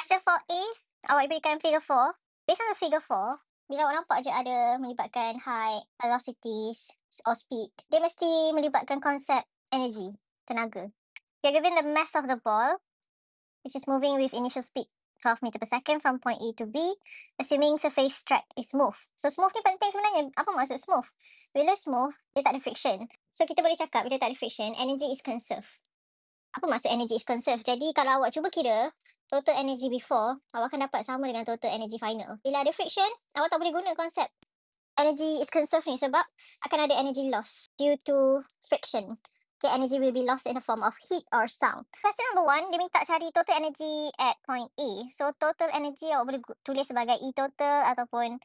Question 4A, awak diberikan figure 4. Based on the figure 4, bila awak nampak je ada melibatkan height, velocities or speed, dia mesti melibatkan konsep energy, tenaga. You're given the mass of the ball, which is moving with initial speed 12 meter per second from point A to B, assuming surface track is smooth. So smooth ni penting sebenarnya. Apa maksud smooth? Bila smooth, dia tak ada friction. So kita boleh cakap bila tak ada friction, energy is conserved. Apa maksud energy is conserved? Jadi kalau awak cuba kira total energy before, awak akan dapat sama dengan total energy final. Bila ada friction, awak tak boleh guna konsep energy is conserved ni sebab akan ada energy loss due to friction. Okay, energy will be lost in the form of heat or sound. Question number 1, dia minta cari total energy at point A. So total energy awak boleh tulis sebagai E total ataupun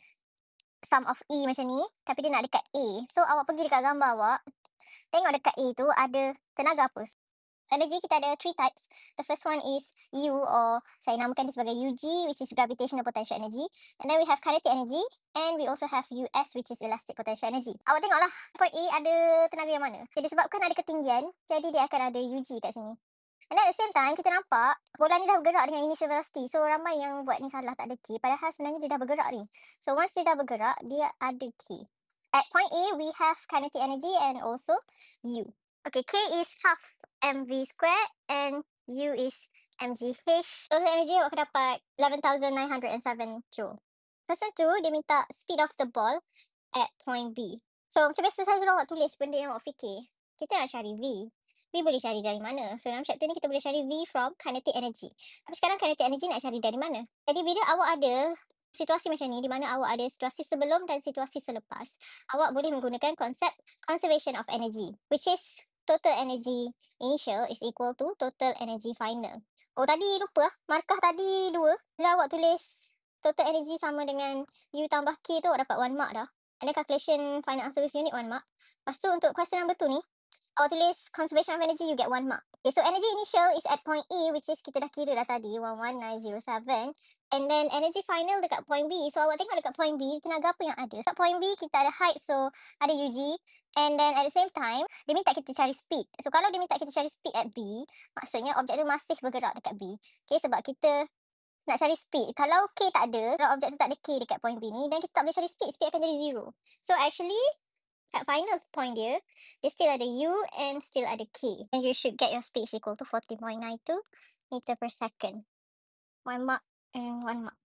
sum of E macam ni. Tapi dia nak dekat A. So awak pergi dekat gambar awak, tengok dekat A tu ada tenaga apa. Energy kita ada 3 types. The first one is U, or saya namakan dia sebagai UG, which is gravitational potential energy. And then we have kinetic energy, and we also have US, which is elastic potential energy. Awak tengoklah point A ada tenaga yang mana. Okay, disebabkan ada ketinggian, jadi dia akan ada UG kat sini. And then at the same time, kita nampak bola ni dah bergerak dengan initial velocity. So ramai yang buat ni salah, tak ada K. Padahal sebenarnya dia dah bergerak ni. So once dia dah bergerak, dia ada K. At point A, we have kinetic energy and also U. Okay, K is half mv square and U is mgh. Total energy awak akan dapat 11,907 joule. Question 2, dia minta speed of the ball at point B. So macam biasa saya suruh awak tulis benda yang awak fikir. Kita nak cari V. V boleh cari dari mana? So dalam chapter ni kita boleh cari V from kinetic energy. Tapi sekarang kinetic energy nak cari dari mana? Jadi bila awak ada situasi macam ni, di mana awak ada situasi sebelum dan situasi selepas, awak boleh menggunakan konsep conservation of energy, which is total energy initial is equal to total energy final. Oh, tadi lupa markah tadi 2. Bila awak tulis total energy sama dengan U tambah K tu, awak dapat 1 mark dah. And then calculation final answer with unit 1 mark. Lepas tu untuk question number 2 ni, awak tulis conservation of energy, you get 1 mark. Okay, so energy initial is at point A, which is kita dah kira dah tadi, 11907. And then energy final dekat point B. So awak tengok dekat point B, tenaga apa yang ada. So point B kita ada height, so ada UG. And then at the same time, dia minta kita cari speed. So kalau dia minta kita cari speed at B, maksudnya objek tu masih bergerak dekat B. Okay, sebab kita nak cari speed. Kalau K tak ada, kalau objek tu tak ada K dekat point B ni, dan kita tak boleh cari speed, speed akan jadi 0. So actually, at final point dia still ada U and still ada K. And you should get your speed equal to 40.92 meter per second. 1 mark and 1 mark.